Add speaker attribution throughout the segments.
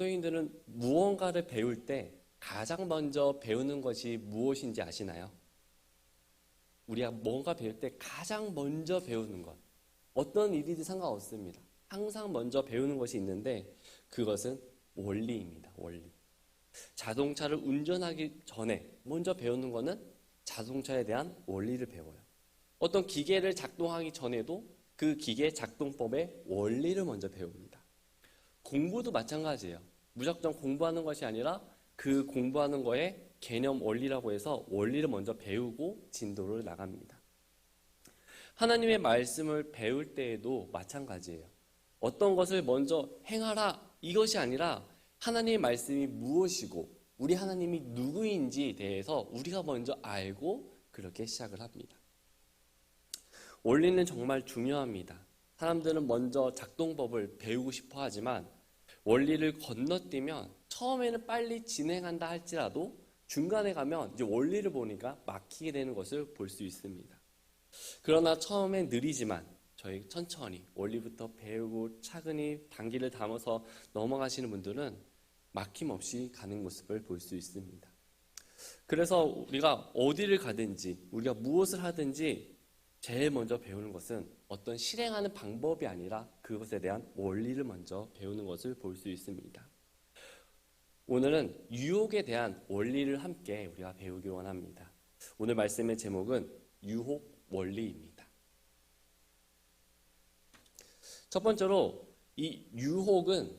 Speaker 1: 성도님들은 무언가를 배울 때 가장 먼저 배우는 것이 무엇인지 아시나요? 우리가 뭔가 배울 때 가장 먼저 배우는 것, 어떤 일이든 상관없습니다. 항상 먼저 배우는 것이 있는데 그것은 원리입니다. 원리. 자동차를 운전하기 전에 먼저 배우는 것은 자동차에 대한 원리를 배워요. 어떤 기계를 작동하기 전에도 그 기계 작동법의 원리를 먼저 배웁니다. 공부도 마찬가지예요. 무작정 공부하는 것이 아니라 그 공부하는 거에 개념 원리라고 해서 원리를 먼저 배우고 진도를 나갑니다. 하나님의 말씀을 배울 때에도 마찬가지예요. 어떤 것을 먼저 행하라 이것이 아니라 하나님의 말씀이 무엇이고 우리 하나님이 누구인지에 대해서 우리가 먼저 알고 그렇게 시작을 합니다. 원리는 정말 중요합니다. 사람들은 먼저 작동법을 배우고 싶어 하지만 원리를 건너뛰면 처음에는 빨리 진행한다 할지라도 중간에 가면 이제 원리를 보니까 막히게 되는 것을 볼 수 있습니다. 그러나 처음엔 느리지만 저희 천천히 원리부터 배우고 차근히 단기를 담아서 넘어가시는 분들은 막힘없이 가는 모습을 볼 수 있습니다. 그래서 우리가 어디를 가든지 우리가 무엇을 하든지 제일 먼저 배우는 것은 어떤 실행하는 방법이 아니라 그것에 대한 원리를 먼저 배우는 것을 볼 수 있습니다. 오늘은 유혹에 대한 원리를 함께 우리가 배우기 원합니다. 오늘 말씀의 제목은 유혹 원리입니다. 첫 번째로 이 유혹은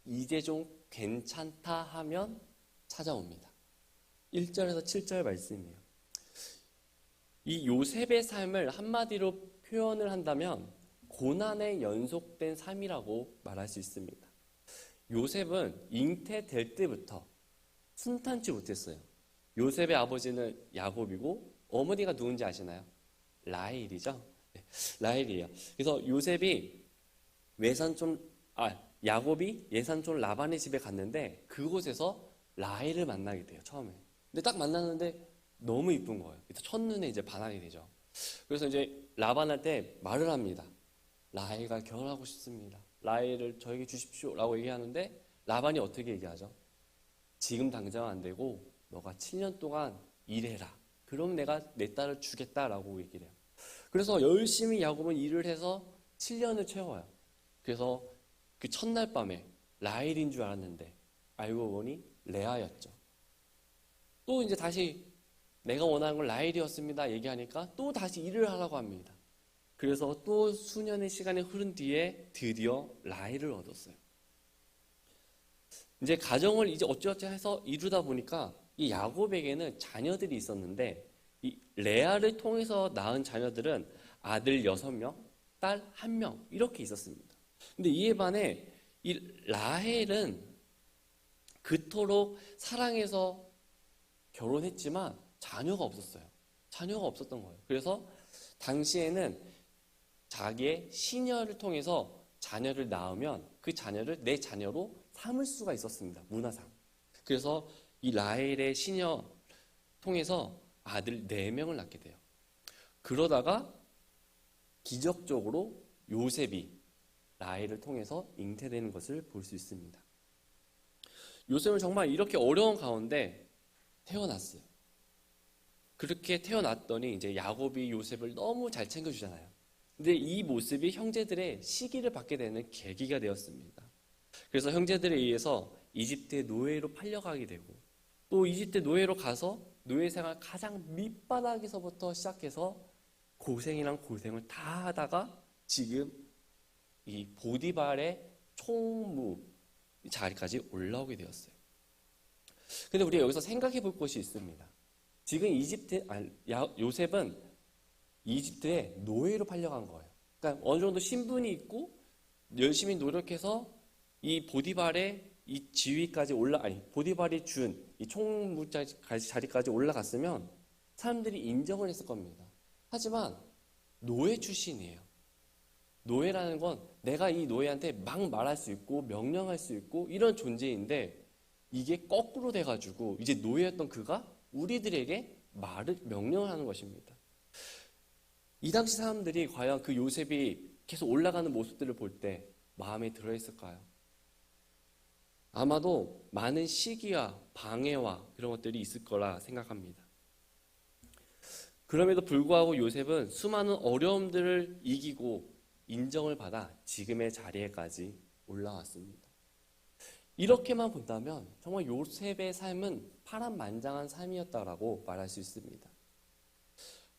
Speaker 1: 이제 좀 괜찮다 하면 찾아옵니다. 1절에서 7절 말씀이에요. 이 요셉의 삶을 한마디로 표현을 한다면 고난에 연속된 삶이라고 말할 수 있습니다. 요셉은 잉태될 때부터 순탄치 못했어요. 요셉의 아버지는 야곱이고 어머니가 누군지 아시나요? 라헬이죠. 네, 라헬이에요. 그래서 요셉이 야곱이 예산촌 라반의 집에 갔는데 그곳에서 라헬을 만나게 돼요. 처음에. 근데 딱 만났는데 너무 이쁜 거예요. 그래서 첫눈에 이제 반하게 되죠. 그래서 이제 라반한테 말을 합니다. 라헬과 결혼하고 싶습니다. 라헬을 저에게 주십시오 라고 얘기하는데 라반이 어떻게 얘기하죠? 지금 당장 안 되고 너가 7년 동안 일해라. 그럼 내가 내 딸을 주겠다라고 얘기를 해요. 그래서 열심히 야곱은 일을 해서 7년을 채워요. 그래서 그 첫날 밤에 라헬인 줄 알았는데 알고 보니 레아였죠. 또 이제 다시 내가 원하는 건 라헬이었습니다 얘기하니까 또 다시 일을 하라고 합니다. 그래서 또 수년의 시간이 흐른 뒤에 드디어 라헬을 얻었어요. 이제 가정을 이제 어찌어찌 해서 이루다 보니까 이 야곱에게는 자녀들이 있었는데 이 레아를 통해서 낳은 자녀들은 아들 6명, 딸 1명 이렇게 있었습니다. 근데 이에 반해 이 라헬은 그토록 사랑해서 결혼했지만 자녀가 없었어요. 자녀가 없었던 거예요. 그래서 당시에는 자기의 시녀를 통해서 자녀를 낳으면 그 자녀를 내 자녀로 삼을 수가 있었습니다. 문화상. 그래서 이 라헬의 시녀 통해서 아들 4명을 낳게 돼요. 그러다가 기적적으로 요셉이 라헬을 통해서 잉태되는 것을 볼 수 있습니다. 요셉은 정말 이렇게 어려운 가운데 태어났어요. 그렇게 태어났더니 이제 야곱이 요셉을 너무 잘 챙겨주잖아요. 근데 이 모습이 형제들의 시기를 받게 되는 계기가 되었습니다. 그래서 형제들에 의해서 이집트의 노예로 팔려가게 되고 또 이집트 노예로 가서 노예 생활 가장 밑바닥에서부터 시작해서 고생이란 고생을 다 하다가 지금 이 보디발의 총무 자리까지 올라오게 되었어요. 근데 우리가 여기서 생각해 볼 것이 있습니다. 지금 요셉은 이집트에 노예로 팔려간 거예요. 그러니까 어느 정도 신분이 있고 열심히 노력해서 이 보디발의 이 지위까지 보디발이 준 이 총무 자리까지 올라갔으면 사람들이 인정을 했을 겁니다. 하지만 노예 출신이에요. 노예라는 건 내가 이 노예한테 막 말할 수 있고 명령할 수 있고 이런 존재인데 이게 거꾸로 돼가지고 이제 노예였던 그가 우리들에게 명령을 하는 것입니다. 이 당시 사람들이 과연 그 요셉이 계속 올라가는 모습들을 볼 때 마음에 들어있을까요? 아마도 많은 시기와 방해와 그런 것들이 있을 거라 생각합니다. 그럼에도 불구하고 요셉은 수많은 어려움들을 이기고 인정을 받아 지금의 자리에까지 올라왔습니다. 이렇게만 본다면 정말 요셉의 삶은 파란만장한 삶이었다라고 말할 수 있습니다.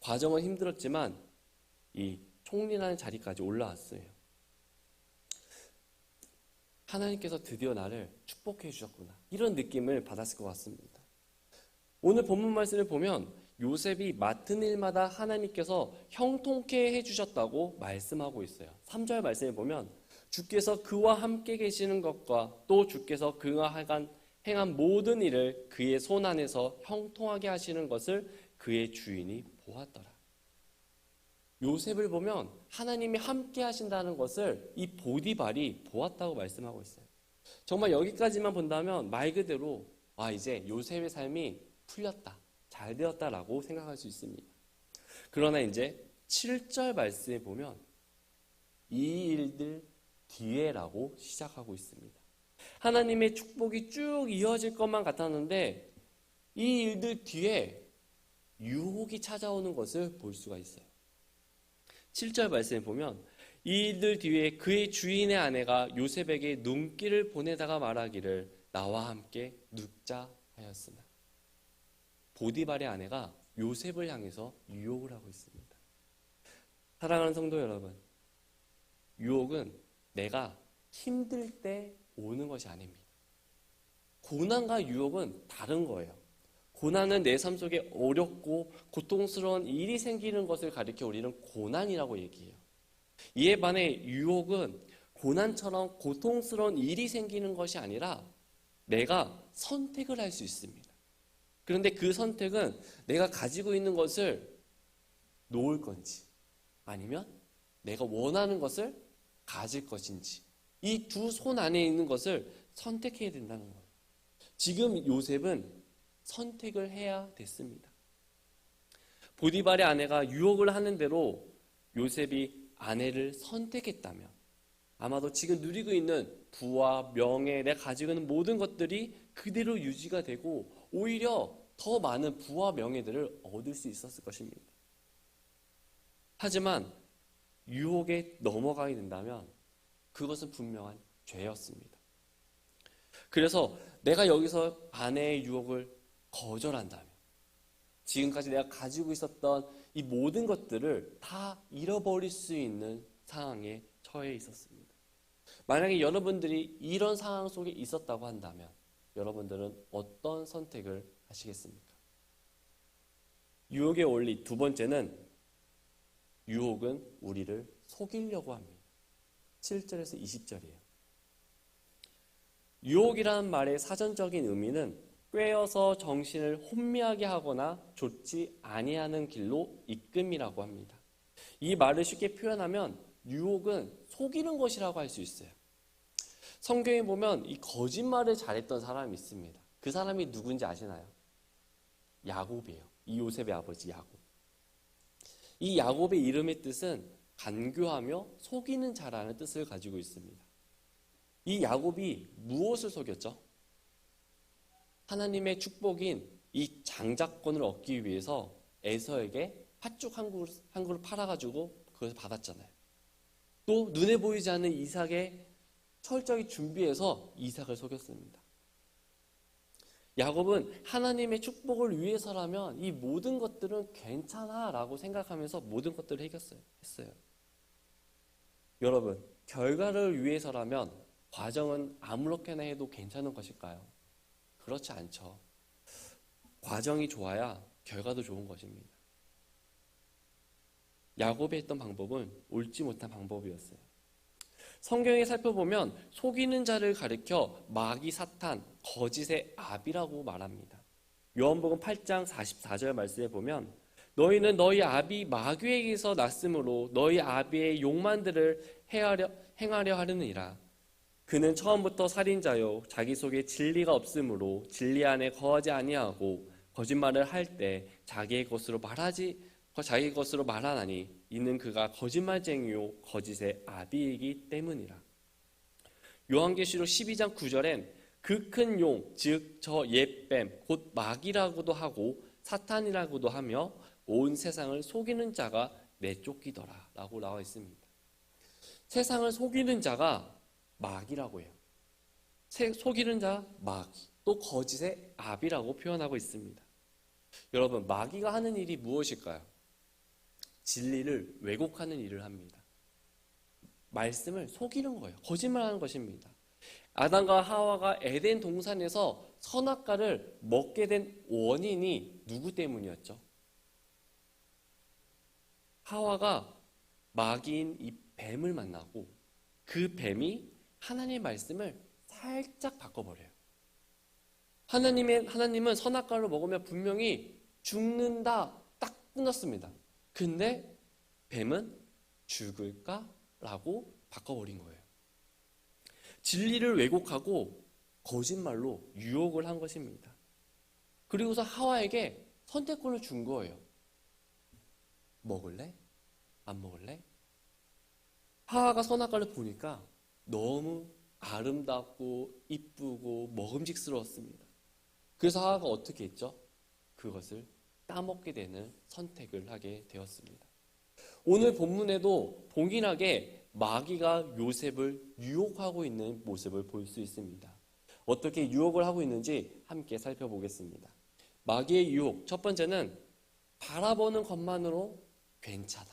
Speaker 1: 과정은 힘들었지만 이 총리라는 자리까지 올라왔어요. 하나님께서 드디어 나를 축복해 주셨구나. 이런 느낌을 받았을 것 같습니다. 오늘 본문 말씀을 보면 요셉이 맡은 일마다 하나님께서 형통케 해주셨다고 말씀하고 있어요. 3절 말씀을 보면 주께서 그와 함께 계시는 것과 또 주께서 그가 행한 모든 일을 그의 손 안에서 형통하게 하시는 것을 그의 주인이 보았더라. 요셉을 보면 하나님이 함께 하신다는 것을 이 보디발이 보았다고 말씀하고 있어요. 정말 여기까지만 본다면 말 그대로 이제 요셉의 삶이 풀렸다, 잘 되었다라고 생각할 수 있습니다. 그러나 이제 7절 말씀에 보면 이 일들 뒤에라고 시작하고 있습니다. 하나님의 축복이 쭉 이어질 것만 같았는데 이 일들 뒤에 유혹이 찾아오는 것을 볼 수가 있어요. 7절 말씀에 보면 이 일들 뒤에 그의 주인의 아내가 요셉에게 눈길을 보내다가 말하기를 나와 함께 눕자 하였으나 보디발의 아내가 요셉을 향해서 유혹을 하고 있습니다. 사랑하는 성도 여러분, 유혹은 내가 힘들 때 오는 것이 아닙니다. 고난과 유혹은 다른 거예요. 고난은 내 삶 속에 어렵고 고통스러운 일이 생기는 것을 가리켜 우리는 고난이라고 얘기해요. 이에 반해 유혹은 고난처럼 고통스러운 일이 생기는 것이 아니라 내가 선택을 할 수 있습니다. 그런데 그 선택은 내가 가지고 있는 것을 놓을 건지 아니면 내가 원하는 것을 가질 것인지 이 두 손 안에 있는 것을 선택해야 된다는 거예요. 지금 요셉은 선택을 해야 됐습니다. 보디발의 아내가 유혹을 하는 대로 요셉이 아내를 선택했다면 아마도 지금 누리고 있는 부와 명예, 내가 가지고 있는 모든 것들이 그대로 유지가 되고 오히려 더 많은 부와 명예들을 얻을 수 있었을 것입니다. 하지만 유혹에 넘어가게 된다면 그것은 분명한 죄였습니다. 그래서 내가 여기서 아내의 유혹을 거절한다면 지금까지 내가 가지고 있었던 이 모든 것들을 다 잃어버릴 수 있는 상황에 처해 있었습니다. 만약에 여러분들이 이런 상황 속에 있었다고 한다면 여러분들은 어떤 선택을 하시겠습니까? 유혹의 원리 두 번째는 유혹은 우리를 속이려고 합니다. 7절에서 20절이에요. 유혹이라는 말의 사전적인 의미는 꿰어서 정신을 혼미하게 하거나 좋지 아니하는 길로 이끔이라고 합니다. 이 말을 쉽게 표현하면 유혹은 속이는 것이라고 할 수 있어요. 성경에 보면 이 거짓말을 잘했던 사람이 있습니다. 그 사람이 누군지 아시나요? 야곱이에요. 이 요셉의 아버지 야곱. 이 야곱의 이름의 뜻은 간교하며 속이는 자라는 뜻을 가지고 있습니다. 이 야곱이 무엇을 속였죠? 하나님의 축복인 이 장자권을 얻기 위해서 에서에게 팥죽 한 그릇 팔아가지고 그것을 받았잖아요. 또 눈에 보이지 않는 이삭에 철저히 준비해서 이삭을 속였습니다. 야곱은 하나님의 축복을 위해서라면 이 모든 것들은 괜찮아라고 생각하면서 모든 것들을 했어요. 여러분, 결과를 위해서라면 과정은 아무렇게나 해도 괜찮은 것일까요? 그렇지 않죠. 과정이 좋아야 결과도 좋은 것입니다. 야곱이 했던 방법은 옳지 못한 방법이었어요. 성경에 살펴보면 속이는 자를 가리켜 마귀 사탄, 거짓의 아비라고 말합니다. 요한복음 8장 44절 말씀에 보면 너희는 너희 아비 마귀에게서 났으므로 너희 아비의 욕만들을 행하려 하느니라. 그는 처음부터 살인자요 자기 속에 진리가 없으므로 진리 안에 거하지 아니하고 거짓말을 할 때 자기의 것으로 말하나니 이는 그가 거짓말쟁이요 거짓의 아비이기 때문이라. 요한계시록 12장 9절엔 그 큰 용, 즉 저 옛뱀, 곧 마귀라고도 하고 사탄이라고도 하며 온 세상을 속이는 자가 내쫓기더라 라고 나와 있습니다. 세상을 속이는 자가 마귀라고 해요. 속이는 자 마귀, 또 거짓의 아비라고 표현하고 있습니다. 여러분, 마귀가 하는 일이 무엇일까요? 진리를 왜곡하는 일을 합니다. 말씀을 속이는 거예요. 거짓말하는 것입니다. 아담과 하와가 에덴 동산에서 선악과를 먹게 된 원인이 누구 때문이었죠? 하와가 마귀인 이 뱀을 만나고 그 뱀이 하나님의 말씀을 살짝 바꿔버려요. 하나님은 선악과를 먹으면 분명히 죽는다 딱 끊었습니다. 근데 뱀은 죽을까라고 바꿔버린 거예요. 진리를 왜곡하고 거짓말로 유혹을 한 것입니다. 그리고서 하와에게 선택권을 준 거예요. 먹을래? 안 먹을래? 하와가 선악과를 보니까 너무 아름답고 이쁘고 먹음직스러웠습니다. 그래서 하와가 어떻게 했죠? 그것을 따먹게 되는 선택을 하게 되었습니다. 오늘 본문에도 동일하게 마귀가 요셉을 유혹하고 있는 모습을 볼 수 있습니다. 어떻게 유혹을 하고 있는지 함께 살펴보겠습니다. 마귀의 유혹, 첫 번째는 바라보는 것만으로 괜찮아.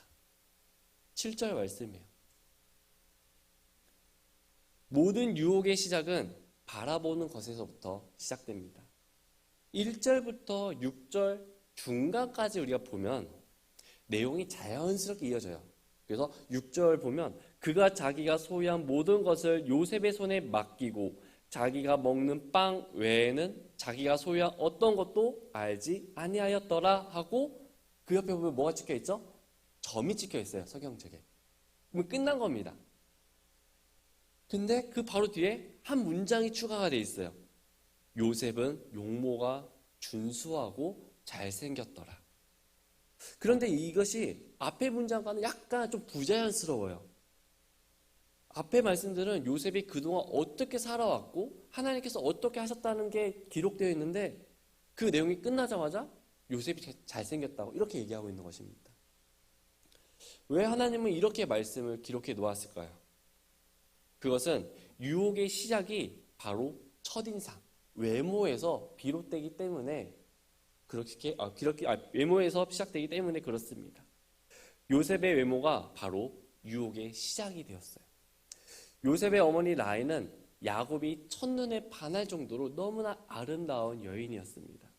Speaker 1: 7절 말씀이에요. 모든 유혹의 시작은 바라보는 것에서부터 시작됩니다. 1절부터 6절 중간까지 우리가 보면 내용이 자연스럽게 이어져요. 그래서 6절 보면 그가 자기가 소유한 모든 것을 요셉의 손에 맡기고 자기가 먹는 빵 외에는 자기가 소유한 어떤 것도 알지 아니하였더라 하고 그 옆에 보면 뭐가 찍혀있죠? 점이 찍혀있어요. 서경책에. 그럼 끝난 겁니다. 근데 그 바로 뒤에 한 문장이 추가가 돼 있어요. 요셉은 용모가 준수하고 잘생겼더라. 그런데 이것이 앞의 문장과는 약간 좀 부자연스러워요. 앞의 말씀들은 요셉이 그동안 어떻게 살아왔고 하나님께서 어떻게 하셨다는 게 기록되어 있는데 그 내용이 끝나자마자 요셉이 잘생겼다고 이렇게 얘기하고 있는 것입니다. 왜 하나님은 이렇게 말씀을 기록해 놓았을까요? 그것은 유혹의 시작이 바로 첫인상, 외모에서 비롯되기 때문에 외모에서 시작되기 때문에 그렇습니다. 요셉의 외모가 바로 유혹의 시작이 되었어요. 요셉의 어머니 라헬은 야곱이 첫눈에 반할 정도로 너무나 아름다운 여인이었습니다.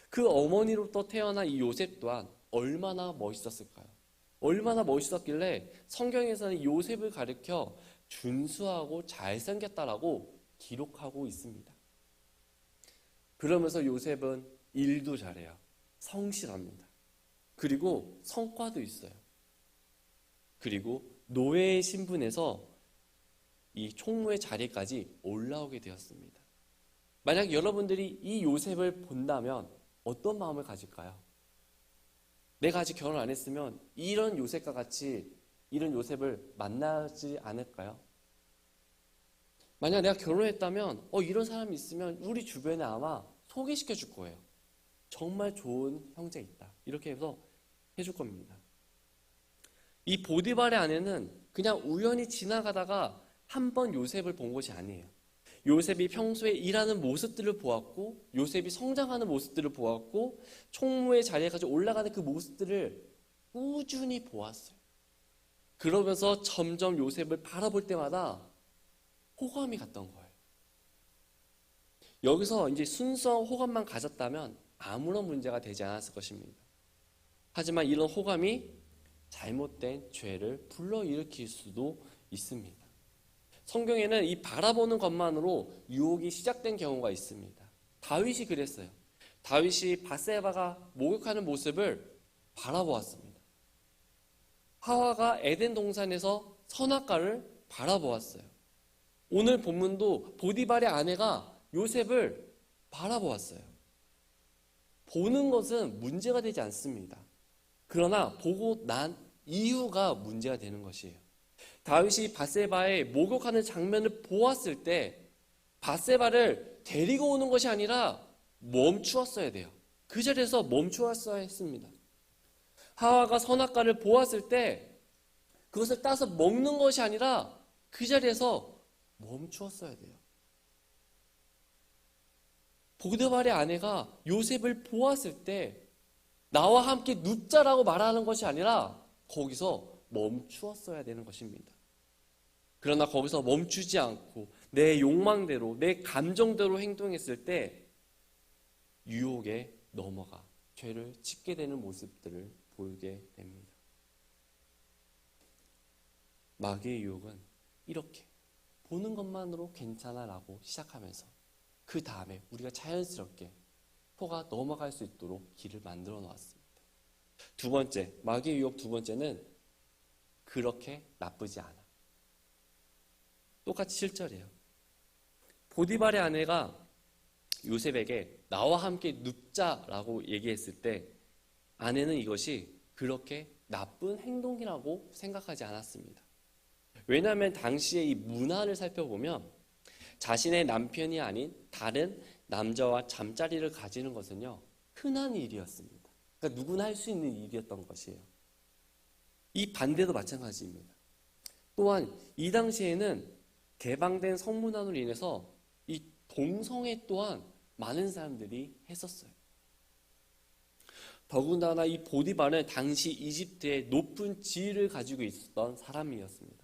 Speaker 1: 그 어머니로부터 태어난 이 요셉 또한 얼마나 멋있었을까요? 얼마나 멋있었길래 성경에서는 요셉을 가리켜 준수하고 잘생겼다라고 기록하고 있습니다. 그러면서 요셉은 일도 잘해요. 성실합니다. 그리고 성과도 있어요. 그리고 노예의 신분에서 이 총무의 자리까지 올라오게 되었습니다. 만약 여러분들이 이 요셉을 본다면 어떤 마음을 가질까요? 내가 아직 결혼 안 했으면 이런 요셉과 같이 이런 요셉을 만나지 않을까요? 만약 내가 결혼했다면 이런 사람이 있으면 우리 주변에 아마 소개시켜 줄 거예요. 정말 좋은 형제 있다. 이렇게 해서 해줄 겁니다. 이 보디발의 아내는 그냥 우연히 지나가다가 한번 요셉을 본 것이 아니에요. 요셉이 평소에 일하는 모습들을 보았고 요셉이 성장하는 모습들을 보았고 총무의 자리에까지 올라가는 그 모습들을 꾸준히 보았어요. 그러면서 점점 요셉을 바라볼 때마다 호감이 갔던 거예요. 여기서 이제 순수한 호감만 가졌다면 아무런 문제가 되지 않았을 것입니다. 하지만 이런 호감이 잘못된 죄를 불러일으킬 수도 있습니다. 성경에는 이 바라보는 것만으로 유혹이 시작된 경우가 있습니다. 다윗이 그랬어요. 다윗이 밧세바가 목욕하는 모습을 바라보았습니다. 하와가 에덴 동산에서 선악과를 바라보았어요. 오늘 본문도 보디발의 아내가 요셉을 바라보았어요. 보는 것은 문제가 되지 않습니다. 그러나 보고 난 이유가 문제가 되는 것이에요. 다윗이 밧세바의 목욕하는 장면을 보았을 때 밧세바를 데리고 오는 것이 아니라 멈추었어야 돼요. 그 자리에서 멈추었어야 했습니다. 하와가 선악과를 보았을 때 그것을 따서 먹는 것이 아니라 그 자리에서 멈추었어야 돼요. 보디발의 아내가 요셉을 보았을 때 나와 함께 눕자라고 말하는 것이 아니라 거기서 멈추었어야 되는 것입니다. 그러나 거기서 멈추지 않고 내 욕망대로, 내 감정대로 행동했을 때 유혹에 넘어가 죄를 짓게 되는 모습들을 보이게 됩니다. 마귀의 유혹은 이렇게 보는 것만으로 괜찮아라고 시작하면서 그 다음에 우리가 자연스럽게 포가 넘어갈 수 있도록 길을 만들어 놓았습니다. 두 번째, 마귀의 유혹 두 번째는 그렇게 나쁘지 않아. 똑같이 7절이에요. 보디발의 아내가 요셉에게 나와 함께 눕자라고 얘기했을 때 아내는 이것이 그렇게 나쁜 행동이라고 생각하지 않았습니다. 왜냐하면 당시의 이 문화를 살펴보면 자신의 남편이 아닌 다른 남자와 잠자리를 가지는 것은요, 흔한 일이었습니다. 그러니까 누구나 할 수 있는 일이었던 것이에요. 이 반대도 마찬가지입니다. 또한 이 당시에는 개방된 성문화로 인해서 이 동성애 또한 많은 사람들이 했었어요. 더군다나 이 보디발은 당시 이집트의 높은 지위를 가지고 있었던 사람이었습니다.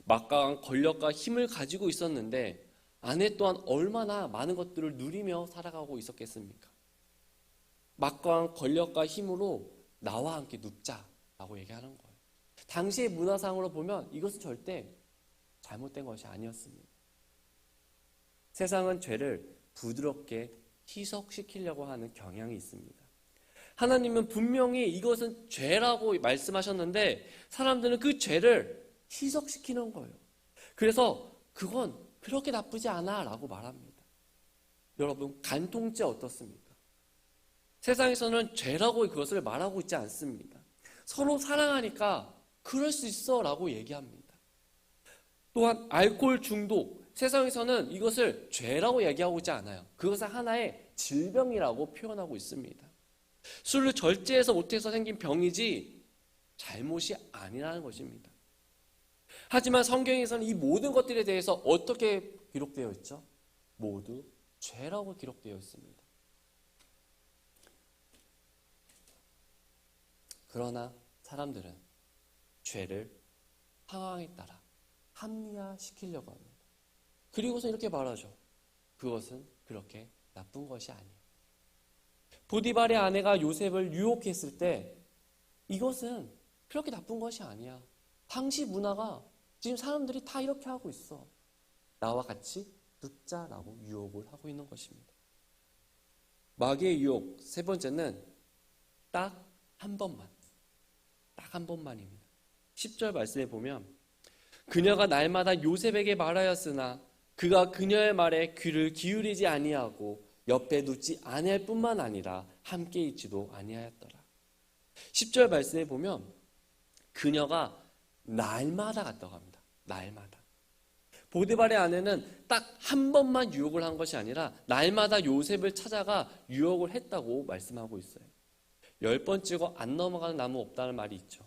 Speaker 1: 막강한 권력과 힘을 가지고 있었는데 아내 또한 얼마나 많은 것들을 누리며 살아가고 있었겠습니까? 막강한 권력과 힘으로 나와 함께 눕자라고 얘기하는 거예요. 당시의 문화상으로 보면 이것은 절대 잘못된 것이 아니었습니다. 세상은 죄를 부드럽게 희석시키려고 하는 경향이 있습니다. 하나님은 분명히 이것은 죄라고 말씀하셨는데 사람들은 그 죄를 희석시키는 거예요. 그래서 그건 그렇게 나쁘지 않아 라고 말합니다. 여러분, 간통죄 어떻습니까? 세상에서는 죄라고 그것을 말하고 있지 않습니다. 서로 사랑하니까 그럴 수 있어 라고 얘기합니다. 또한 알코올 중독, 세상에서는 이것을 죄라고 얘기하고 있지 않아요. 그것은 하나의 질병이라고 표현하고 있습니다. 술을 절제해서 못해서 생긴 병이지 잘못이 아니라는 것입니다. 하지만 성경에서는 이 모든 것들에 대해서 어떻게 기록되어 있죠? 모두 죄라고 기록되어 있습니다. 그러나 사람들은 죄를 상황에 따라 합리화시키려고 합니다. 그리고서 이렇게 말하죠. 그것은 그렇게 나쁜 것이 아니에요. 보디발의 아내가 요셉을 유혹했을 때 이것은 그렇게 나쁜 것이 아니야. 당시 문화가 지금 사람들이 다 이렇게 하고 있어. 나와 같이 눕자라고 유혹을 하고 있는 것입니다. 마귀의 유혹 세 번째는 딱 한 번만. 딱 한 번만입니다. 10절 말씀에 보면 그녀가 날마다 요셉에게 말하였으나 그가 그녀의 말에 귀를 기울이지 아니하고 옆에 눕지 아니할 뿐만 아니라 함께 있지도 아니하였더라. 10절 말씀에 보면 그녀가 날마다 갔다고 합니다. 날마다. 보디발의 아내는 딱 한 번만 유혹을 한 것이 아니라 날마다 요셉을 찾아가 유혹을 했다고 말씀하고 있어요. 10번 찍어 안 넘어가는 나무 없다는 말이 있죠.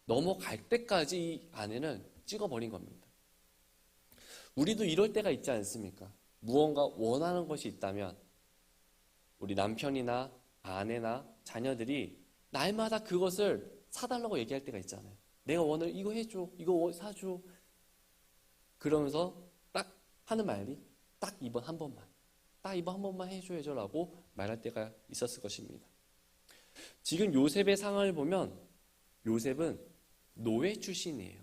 Speaker 1: 넘어갈 때까지 이 아내는 찍어버린 겁니다. 우리도 이럴 때가 있지 않습니까? 무언가 원하는 것이 있다면 우리 남편이나 아내나 자녀들이 날마다 그것을 사달라고 얘기할 때가 있잖아요. 내가 원하는 이거 해줘, 이거 사줘. 그러면서 딱 하는 말이 딱 이번 한 번만, 딱 이번 한 번만 해줘야죠 라고 말할 때가 있었을 것입니다. 지금 요셉의 상황을 보면 요셉은 노예 출신이에요.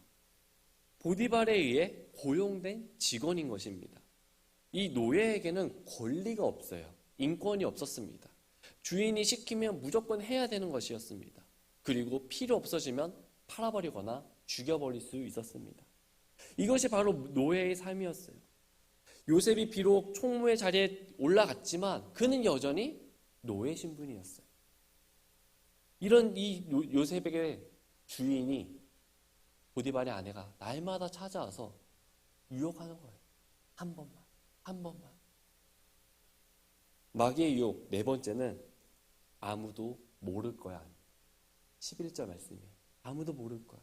Speaker 1: 보디발에 의해 고용된 직원인 것입니다. 이 노예에게는 권리가 없어요. 인권이 없었습니다. 주인이 시키면 무조건 해야 되는 것이었습니다. 그리고 필요 없어지면 팔아버리거나 죽여버릴 수 있었습니다. 이것이 바로 노예의 삶이었어요. 요셉이 비록 총무의 자리에 올라갔지만 그는 여전히 노예 신분이었어요. 이런 이 요셉에게 주인이 보디발의 아내가 날마다 찾아와서 유혹하는 거예요. 한 번만, 한 번만. 마귀의 유혹 네 번째는 아무도 모를 거야. 11절 말씀이에요. 아무도 모를 거야.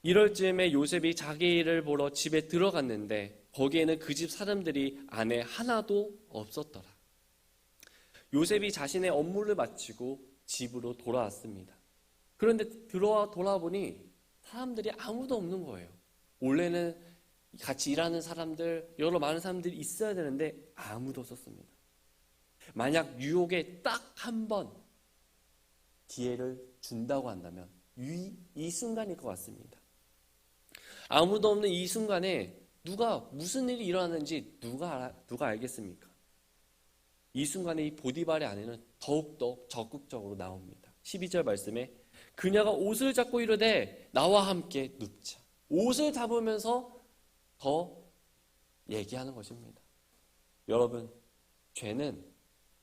Speaker 1: 이럴 즈음에 요셉이 자기 일을 보러 집에 들어갔는데 거기에는 그 집 사람들이 안에 하나도 없었더라. 요셉이 자신의 업무를 마치고 집으로 돌아왔습니다. 그런데 돌아보니 사람들이 아무도 없는 거예요. 원래는 같이 일하는 사람들, 여러 많은 사람들이 있어야 되는데 아무도 없었습니다. 만약 유혹에 딱 한 번 기회를 준다고 한다면 이 순간일 것 같습니다. 아무도 없는 이 순간에 무슨 일이 일어났는지 누가 알겠습니까? 이 순간에 이 보디발의 아내는 더욱더 적극적으로 나옵니다. 12절 말씀에 그녀가 옷을 잡고 이르되 나와 함께 눕자. 옷을 잡으면서 더 얘기하는 것입니다. 여러분, 죄는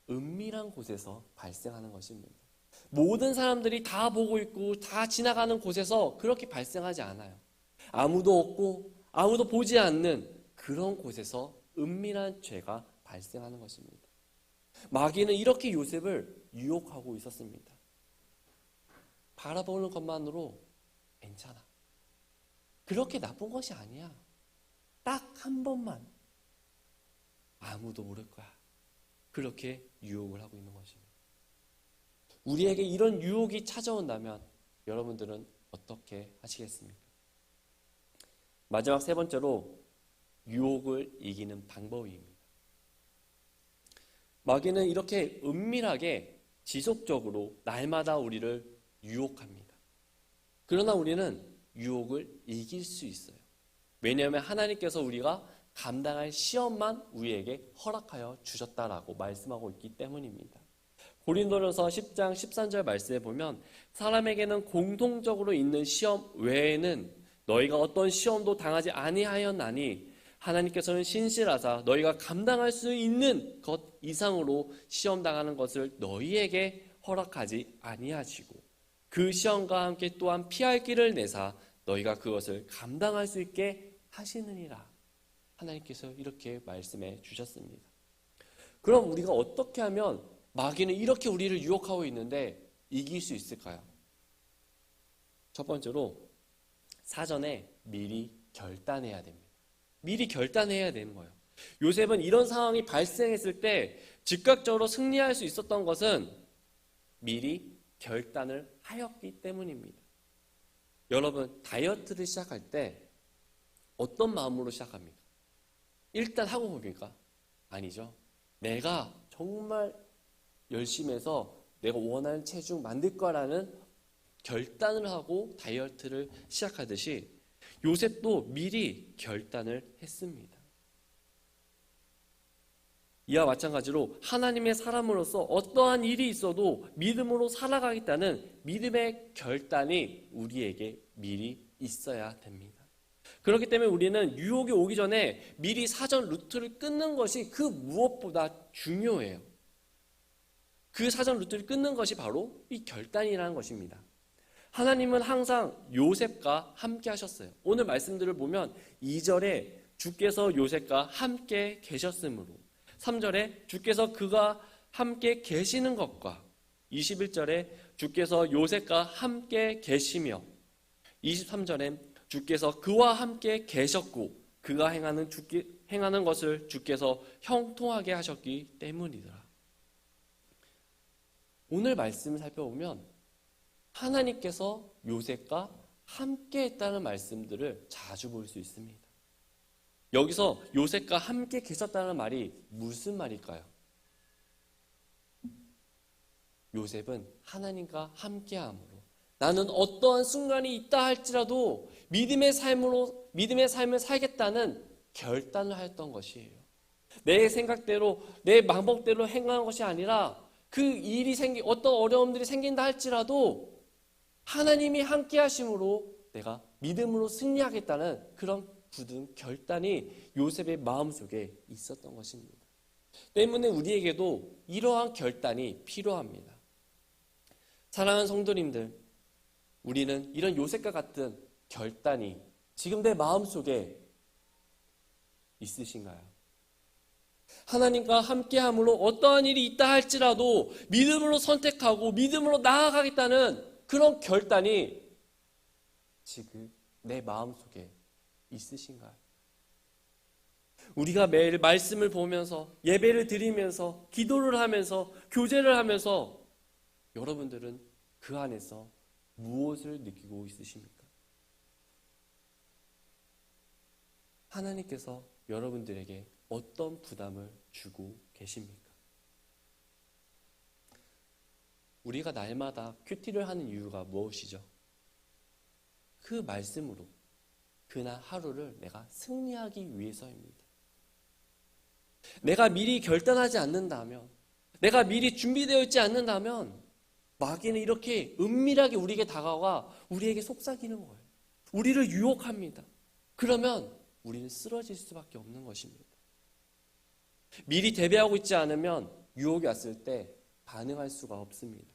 Speaker 1: 은밀한 곳에서 발생하는 것입니다. 모든 사람들이 다 보고 있고 다 지나가는 곳에서 그렇게 발생하지 않아요. 아무도 없고 아무도 보지 않는 그런 곳에서 은밀한 죄가 발생하는 것입니다. 마귀는 이렇게 요셉을 유혹하고 있었습니다. 바라보는 것만으로 괜찮아. 그렇게 나쁜 것이 아니야. 딱 한 번만 아무도 모를 거야. 그렇게 유혹을 하고 있는 것입니다. 우리에게 이런 유혹이 찾아온다면 여러분들은 어떻게 하시겠습니까? 마지막 세 번째로 유혹을 이기는 방법입니다. 마귀는 이렇게 은밀하게 지속적으로 날마다 우리를 유혹합니다. 그러나 우리는 유혹을 이길 수 있어요. 왜냐하면 하나님께서 우리가 감당할 시험만 우리에게 허락하여 주셨다라고 말씀하고 있기 때문입니다. 고린도전서 10장 13절 말씀에 보면 사람에게는 공통적으로 있는 시험 외에는 너희가 어떤 시험도 당하지 아니하였나니 하나님께서는 신실하사 너희가 감당할 수 있는 것 이상으로 시험 당하는 것을 너희에게 허락하지 아니하시고 그 시험과 함께 또한 피할 길을 내사 너희가 그것을 감당할 수 있게 하시느니라. 하나님께서 이렇게 말씀해 주셨습니다. 그럼 우리가 어떻게 하면 마귀는 이렇게 우리를 유혹하고 있는데 이길 수 있을까요? 첫 번째로 사전에 미리 결단해야 됩니다. 미리 결단해야 되는 거예요. 요셉은 이런 상황이 발생했을 때 즉각적으로 승리할 수 있었던 것은 미리 결단을 하였기 때문입니다. 여러분, 다이어트를 시작할 때 어떤 마음으로 시작합니까? 일단 하고 봅니까? 아니죠. 내가 정말 열심히 해서 내가 원하는 체중 만들 거라는 결단을 하고 다이어트를 시작하듯이 요셉도 미리 결단을 했습니다. 이와 마찬가지로 하나님의 사람으로서 어떠한 일이 있어도 믿음으로 살아가겠다는 믿음의 결단이 우리에게 미리 있어야 됩니다. 그렇기 때문에 우리는 유혹이 오기 전에 미리 사전 루트를 끊는 것이 그 무엇보다 중요해요. 그 사전 루트를 끊는 것이 바로 이 결단이라는 것입니다. 하나님은 항상 요셉과 함께 하셨어요. 오늘 말씀들을 보면 2절에 주께서 요셉과 함께 계셨으므로 3절에 주께서 그가 함께 계시는 것과 21절에 주께서 요셉과 함께 계시며 23절에 주께서 그와 함께 계셨고 그가 행하는 것을 주께서 형통하게 하셨기 때문이더라. 오늘 말씀을 살펴보면 하나님께서 요셉과 함께 했다는 말씀들을 자주 볼 수 있습니다. 여기서 요셉과 함께 계셨다는 말이 무슨 말일까요? 요셉은 하나님과 함께함으로 나는 어떠한 순간이 있다 할지라도 믿음의 삶을 살겠다는 결단을 하였던 것이에요. 내 생각대로 내 방법대로 행하는 것이 아니라 그 일이 어떤 어려움들이 생긴다 할지라도 하나님이 함께 하심으로 내가 믿음으로 승리하겠다는 그런 굳은 결단이 요셉의 마음속에 있었던 것입니다. 때문에 우리에게도 이러한 결단이 필요합니다. 사랑하는 성도님들, 우리는 이런 요셉과 같은 결단이 지금 내 마음속에 있으신가요? 하나님과 함께함으로 어떠한 일이 있다 할지라도 믿음으로 선택하고 믿음으로 나아가겠다는 그런 결단이 지금 내 마음속에 있으신가요? 우리가 매일 말씀을 보면서 예배를 드리면서 기도를 하면서 교제를 하면서 여러분들은 그 안에서 무엇을 느끼고 있으십니까? 하나님께서 여러분들에게 어떤 부담을 주고 계십니까? 우리가 날마다 큐티를 하는 이유가 무엇이죠? 그 말씀으로 그날 하루를 내가 승리하기 위해서입니다. 내가 미리 결단하지 않는다면, 내가 미리 준비되어 있지 않는다면 마귀는 이렇게 은밀하게 우리에게 다가와 우리에게 속삭이는 거예요. 우리를 유혹합니다. 그러면 우리는 쓰러질 수밖에 없는 것입니다. 미리 대비하고 있지 않으면 유혹이 왔을 때 반응할 수가 없습니다.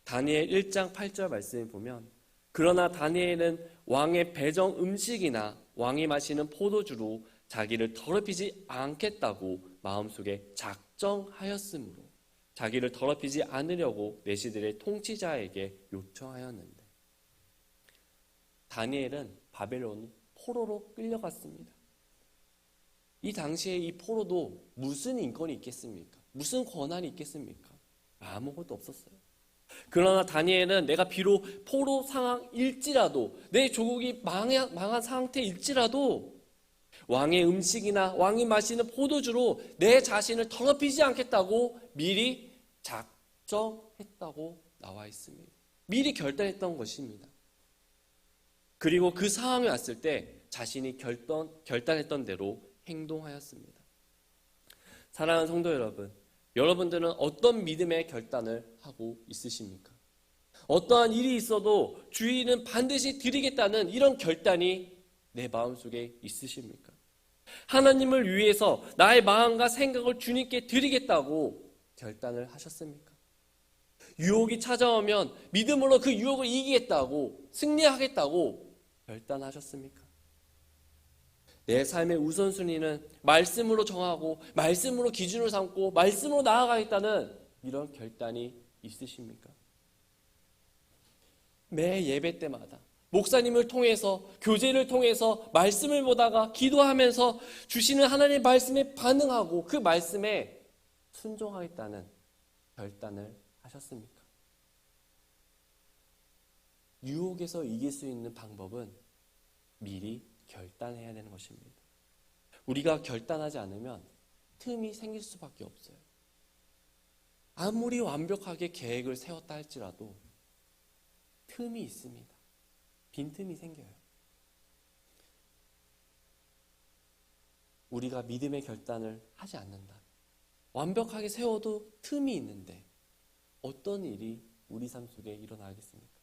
Speaker 1: 다니엘 1장 8절 말씀을 보면 그러나 다니엘은 왕의 배정 음식이나 왕이 마시는 포도주로 자기를 더럽히지 않겠다고 마음속에 작정하였으므로 자기를 더럽히지 않으려고 내시들의 통치자에게 요청하였는데 다니엘은 바벨론 포로로 끌려갔습니다. 이 당시에 이 포로도 무슨 인권이 있겠습니까? 무슨 권한이 있겠습니까? 아무것도 없었어요. 그러나 다니엘은 내가 비록 포로 상황일지라도 내 조국이 망한 상태일지라도 왕의 음식이나 왕이 마시는 포도주로 내 자신을 더럽히지 않겠다고 미리 작정했다고 나와 있습니다. 미리 결단했던 것입니다. 그리고 그 상황이 왔을 때 자신이 결단했던 대로 행동하였습니다. 사랑하는 성도 여러분, 여러분들은 어떤 믿음의 결단을 하고 있으십니까? 어떠한 일이 있어도 주일은 반드시 드리겠다는 이런 결단이 내 마음속에 있으십니까? 하나님을 위해서 나의 마음과 생각을 주님께 드리겠다고 결단을 하셨습니까? 유혹이 찾아오면 믿음으로 그 유혹을 이기겠다고 승리하겠다고 결단하셨습니까? 내 삶의 우선순위는 말씀으로 정하고 말씀으로 기준을 삼고 말씀으로 나아가겠다는 이런 결단이 있으십니까? 매 예배 때마다 목사님을 통해서 교제를 통해서 말씀을 보다가 기도하면서 주시는 하나님의 말씀에 반응하고 그 말씀에 순종하겠다는 결단을 하셨습니까? 유혹에서 이길 수 있는 방법은 미리 결단해야 되는 것입니다. 우리가 결단하지 않으면 틈이 생길 수밖에 없어요. 아무리 완벽하게 계획을 세웠다 할지라도 틈이 있습니다. 빈틈이 생겨요. 우리가 믿음의 결단을 하지 않는다. 완벽하게 세워도 틈이 있는데 어떤 일이 우리 삶 속에 일어나겠습니까?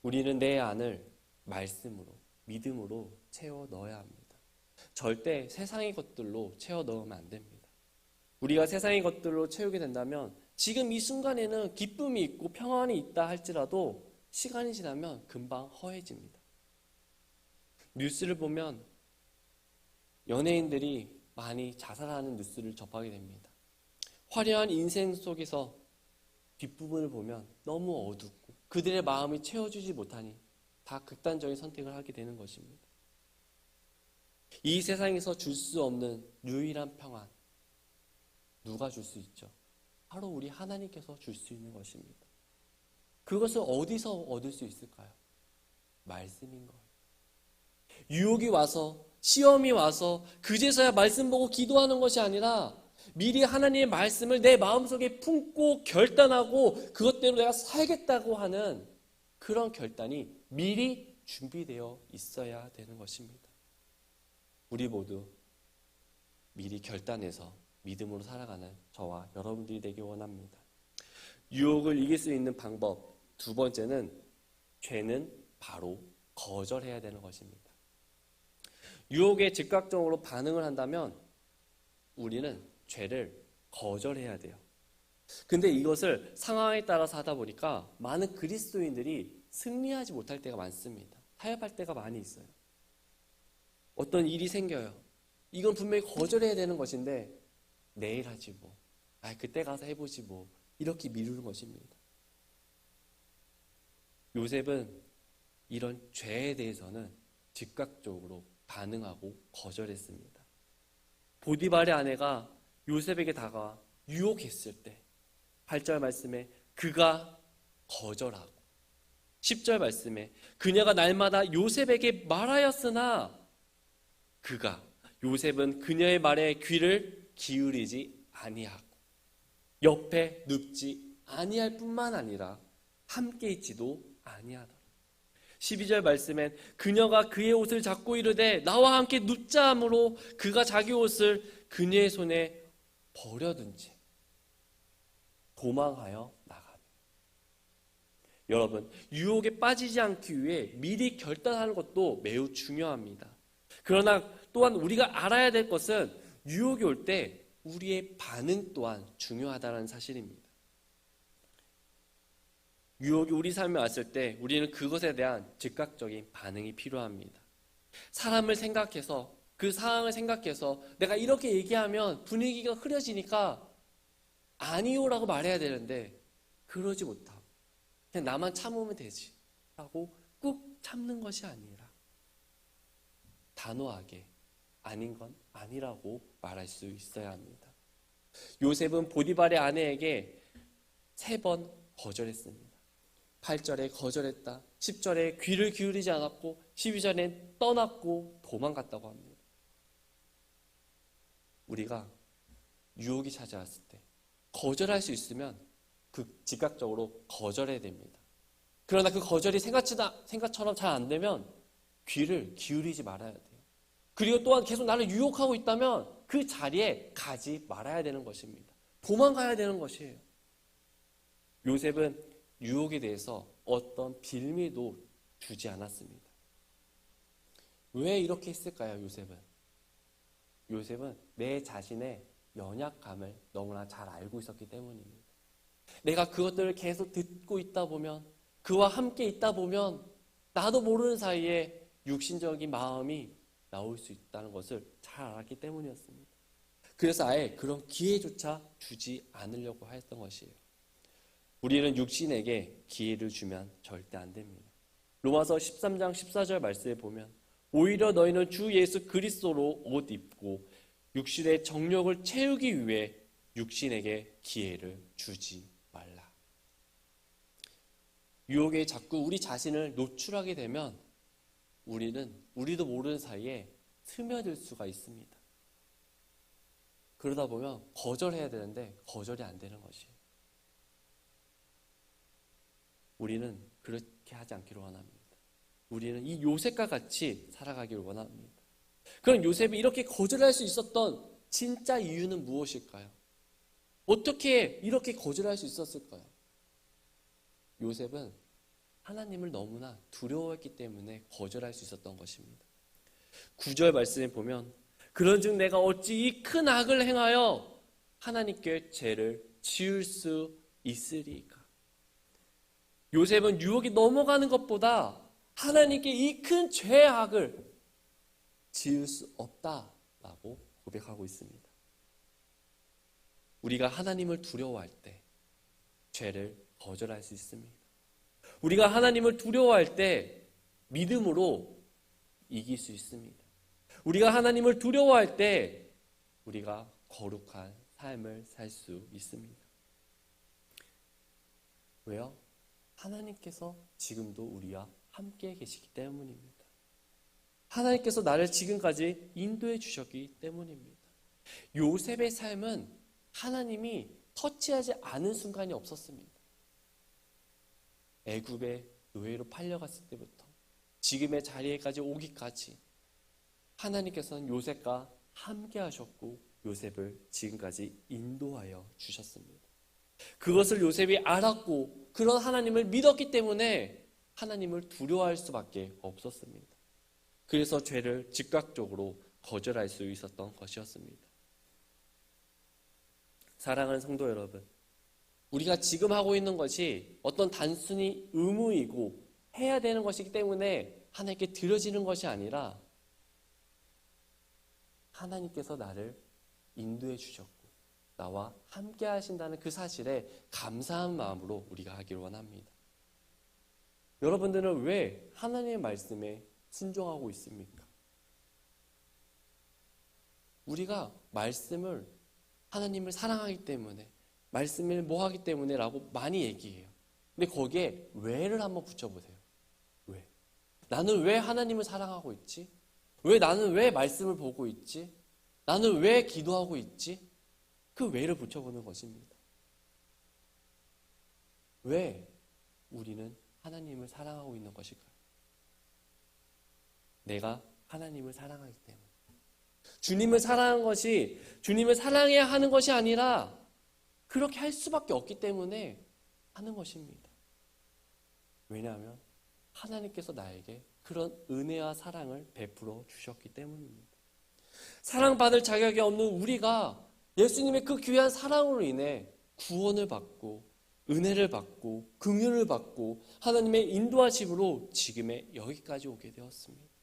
Speaker 1: 우리는 내 안을 말씀으로, 믿음으로 채워 넣어야 합니다. 절대 세상의 것들로 채워 넣으면 안 됩니다. 우리가 세상의 것들로 채우게 된다면 지금 이 순간에는 기쁨이 있고 평안이 있다 할지라도 시간이 지나면 금방 허해집니다. 뉴스를 보면 연예인들이 많이 자살하는 뉴스를 접하게 됩니다. 화려한 인생 속에서 뒷부분을 보면 너무 어둡고 그들의 마음이 채워주지 못하니 다 극단적인 선택을 하게 되는 것입니다. 이 세상에서 줄 수 없는 유일한 평안, 누가 줄 수 있죠? 바로 우리 하나님께서 줄 수 있는 것입니다. 그것을 어디서 얻을 수 있을까요? 말씀인 거예요. 유혹이 와서 시험이 와서 그제서야 말씀 보고 기도하는 것이 아니라 미리 하나님의 말씀을 내 마음속에 품고 결단하고 그것대로 내가 살겠다고 하는 그런 결단이 미리 준비되어 있어야 되는 것입니다. 우리 모두 미리 결단해서 믿음으로 살아가는 저와 여러분들이 되기 원합니다. 유혹을 이길 수 있는 방법 두 번째는 죄는 바로 거절해야 되는 것입니다. 유혹에 즉각적으로 반응을 한다면 우리는 죄를 거절해야 돼요. 근데 이것을 상황에 따라서 하다 보니까 많은 그리스도인들이 승리하지 못할 때가 많습니다. 타협할 때가 많이 있어요. 어떤 일이 생겨요. 이건 분명히 거절해야 되는 것인데 내일 하지 뭐. 그때 가서 해보지 뭐. 이렇게 미루는 것입니다. 요셉은 이런 죄에 대해서는 즉각적으로 반응하고 거절했습니다. 보디발의 아내가 요셉에게 다가와 유혹했을 때 8절 말씀에 그가 거절하고 10절 말씀에 그녀가 날마다 요셉에게 말하였으나 요셉은 그녀의 말에 귀를 기울이지 아니하고 옆에 눕지 아니할 뿐만 아니라 함께 있지도 아니하더라. 12절 말씀엔 그녀가 그의 옷을 잡고 이르되 나와 함께 눕자 하므로 그가 자기 옷을 그녀의 손에 버려둔 채 도망하여 나가며. 여러분, 유혹에 빠지지 않기 위해 미리 결단하는 것도 매우 중요합니다. 그러나 또한 우리가 알아야 될 것은 유혹이 올 때 우리의 반응 또한 중요하다는 사실입니다. 유혹이 우리 삶에 왔을 때 우리는 그것에 대한 즉각적인 반응이 필요합니다. 사람을 생각해서 그 상황을 생각해서 내가 이렇게 얘기하면 분위기가 흐려지니까 아니요라고 말해야 되는데 그러지 못하고 그냥 나만 참으면 되지 라고 꾹 참는 것이 아니라 단호하게 아닌 건 아니라고 말할 수 있어야 합니다. 요셉은 보디발의 아내에게 3번 거절했습니다. 8절에 거절했다. 10절에 귀를 기울이지 않았고 12절에 떠났고 도망갔다고 합니다. 우리가 유혹이 찾아왔을 때 거절할 수 있으면 즉각적으로 거절해야 됩니다. 그러나 그 거절이 생각처럼 잘 안 되면 귀를 기울이지 말아야 돼요. 그리고 또한 계속 나를 유혹하고 있다면 그 자리에 가지 말아야 되는 것입니다. 도망가야 되는 것이에요. 요셉은 유혹에 대해서 어떤 빌미도 주지 않았습니다. 왜 이렇게 했을까요, 요셉은? 요셉은 내 자신의 연약함을 너무나 잘 알고 있었기 때문입니다. 내가 그것들을 계속 듣고 있다 보면, 그와 함께 있다 보면 나도 모르는 사이에 육신적인 마음이 나올 수 있다는 것을 잘 알았기 때문이었습니다. 그래서 아예 그런 기회조차 주지 않으려고 했던 것이에요. 우리는 육신에게 기회를 주면 절대 안 됩니다. 로마서 13장 14절 말씀에 보면 오히려 너희는 주 예수 그리스도로 옷 입고 육신의 정욕을 채우기 위해 육신에게 기회를 주지 말라. 유혹에 자꾸 우리 자신을 노출하게 되면 우리도 모르는 사이에 스며들 수가 있습니다. 그러다 보면 거절해야 되는데 거절이 안 되는 것이에요. 우리는 그렇게 하지 않기를 원합니다. 우리는 이 요셉과 같이 살아가기를 원합니다. 그럼 요셉이 이렇게 거절할 수 있었던 진짜 이유는 무엇일까요? 어떻게 이렇게 거절할 수 있었을까요? 요셉은 하나님을 너무나 두려워했기 때문에 거절할 수 있었던 것입니다. 9절 말씀에 보면 그런즉 내가 어찌 이 큰 악을 행하여 하나님께 죄를 지을 수 있으리까? 요셉은 유혹이 넘어가는 것보다 하나님께 이 큰 죄악을 지을 수 없다라고 고백하고 있습니다. 우리가 하나님을 두려워할 때 죄를 거절할 수 있습니다. 우리가 하나님을 두려워할 때 믿음으로 이길 수 있습니다. 우리가 하나님을 두려워할 때 우리가 거룩한 삶을 살 수 있습니다. 왜요? 하나님께서 지금도 우리와 함께 계시기 때문입니다. 하나님께서 나를 지금까지 인도해 주셨기 때문입니다. 요셉의 삶은 하나님이 터치하지 않은 순간이 없었습니다. 애굽의 노예로 팔려갔을 때부터 지금의 자리에까지 오기까지 하나님께서는 요셉과 함께 하셨고 요셉을 지금까지 인도하여 주셨습니다. 그것을 요셉이 알았고 그런 하나님을 믿었기 때문에 하나님을 두려워할 수밖에 없었습니다. 그래서 죄를 즉각적으로 거절할 수 있었던 것이었습니다. 사랑하는 성도 여러분, 우리가 지금 하고 있는 것이 어떤 단순히 의무이고 해야 되는 것이기 때문에 하나님께 드려지는 것이 아니라 하나님께서 나를 인도해 주셨고 나와 함께 하신다는 그 사실에 감사한 마음으로 우리가 하기를 원합니다. 여러분들은 왜 하나님의 말씀에 순종하고 있습니까? 우리가 말씀을 하나님을 사랑하기 때문에 말씀을 뭐 하기 때문에 라고 많이 얘기해요. 근데 거기에 왜를 한번 붙여보세요. 왜? 나는 왜 하나님을 사랑하고 있지? 나는 왜 말씀을 보고 있지? 나는 왜 기도하고 있지? 그 왜를 붙여보는 것입니다. 왜 우리는 하나님을 사랑하고 있는 것일까요? 내가 하나님을 사랑하기 때문에. 주님을 사랑한 것이 주님을 사랑해야 하는 것이 아니라 그렇게 할 수밖에 없기 때문에 하는 것입니다. 왜냐하면 하나님께서 나에게 그런 은혜와 사랑을 베풀어 주셨기 때문입니다. 사랑받을 자격이 없는 우리가 예수님의 그 귀한 사랑으로 인해 구원을 받고 은혜를 받고 긍휼을 받고 하나님의 인도하심으로 지금의 여기까지 오게 되었습니다.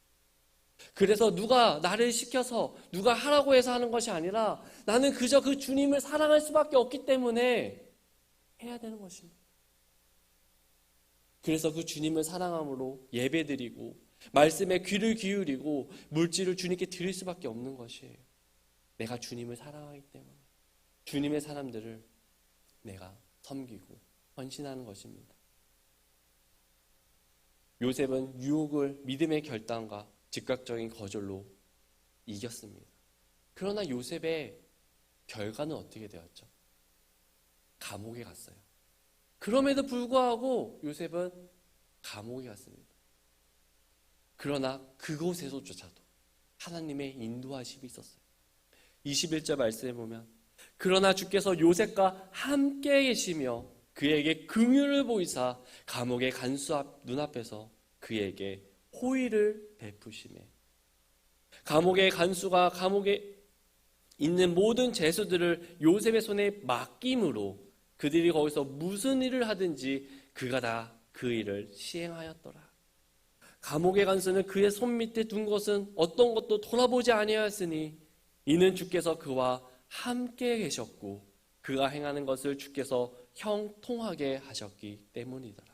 Speaker 1: 그래서 누가 나를 시켜서 누가 하라고 해서 하는 것이 아니라 나는 그저 그 주님을 사랑할 수밖에 없기 때문에 해야 되는 것입니다. 그래서 그 주님을 사랑함으로 예배드리고 말씀에 귀를 기울이고 물질을 주님께 드릴 수밖에 없는 것이에요. 내가 주님을 사랑하기 때문에 주님의 사람들을 내가 섬기고 헌신하는 것입니다. 요셉은 유혹을 믿음의 결단과 즉각적인 거절로 이겼습니다. 그러나 요셉의 결과는 어떻게 되었죠? 감옥에 갔어요. 그럼에도 불구하고 요셉은 감옥에 갔습니다. 그러나 그곳에서조차도 하나님의 인도하심이 있었어요. 21절 말씀에 보면 그러나 주께서 요셉과 함께 계시며 그에게 긍휼을 보이사 감옥의 간수 눈앞에서 그에게 호의를 베푸시매 감옥의 간수가 감옥에 있는 모든 죄수들을 요셉의 손에 맡김으로 그들이 거기서 무슨 일을 하든지 그가 다 그 일을 시행하였더라. 감옥의 간수는 그의 손밑에 둔 것은 어떤 것도 돌아보지 아니하였으니 이는 주께서 그와 함께 계셨고 그가 행하는 것을 주께서 형통하게 하셨기 때문이더라.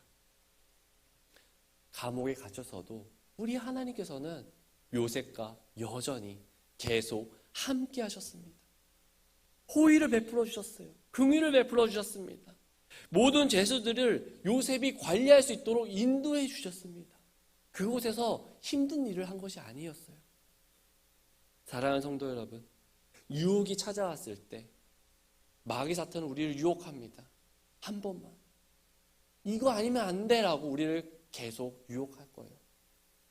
Speaker 1: 감옥에 갇혀서도 우리 하나님께서는 요셉과 여전히 계속 함께 하셨습니다. 호의를 베풀어 주셨어요. 긍휼을 베풀어 주셨습니다. 모든 죄수들을 요셉이 관리할 수 있도록 인도해 주셨습니다. 그곳에서 힘든 일을 한 것이 아니었어요. 사랑하는 성도 여러분, 유혹이 찾아왔을 때 마귀 사탄은 우리를 유혹합니다. 한 번만. 이거 아니면 안 돼라고 우리를 계속 유혹할 거예요.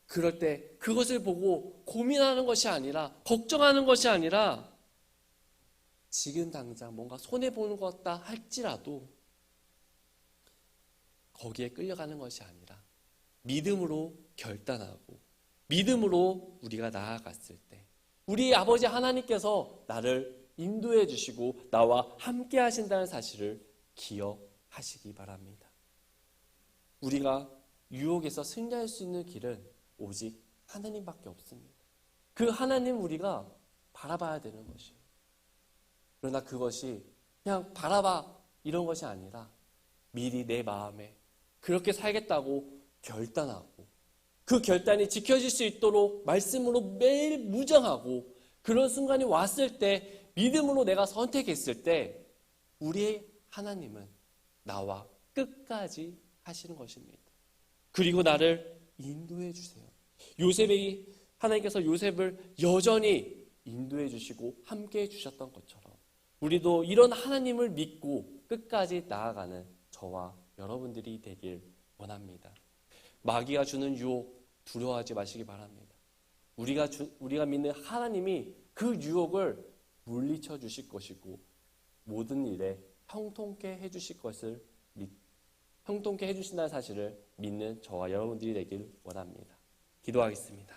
Speaker 1: 그럴 때 그것을 보고 고민하는 것이 아니라 걱정하는 것이 아니라 지금 당장 뭔가 손해보는 것 같다 할지라도 거기에 끌려가는 것이 아니라 믿음으로 결단하고 믿음으로 우리가 나아갔을 때 우리 아버지 하나님께서 나를 인도해 주시고 나와 함께 하신다는 사실을 기억하시기 바랍니다. 우리가 유혹에서 승리할 수 있는 길은 오직 하나님밖에 없습니다. 그 하나님 우리가 바라봐야 되는 것이에요. 그러나 그것이 그냥 바라봐 이런 것이 아니라 미리 내 마음에 그렇게 살겠다고 결단하고 그 결단이 지켜질 수 있도록 말씀으로 매일 무장하고 그런 순간이 왔을 때 믿음으로 내가 선택했을 때 우리의 하나님은 나와 끝까지 하시는 것입니다. 그리고 나를 인도해 주세요. 하나님께서 요셉을 여전히 인도해 주시고 함께 해 주셨던 것처럼 우리도 이런 하나님을 믿고 끝까지 나아가는 저와 여러분들이 되길 원합니다. 마귀가 주는 유혹 두려워하지 마시기 바랍니다. 우리가 믿는 하나님이 그 유혹을 물리쳐 주실 것이고 모든 일에 형통케 해주신다는 사실을 믿는 저와 여러분들이 되길 원합니다. 기도하겠습니다.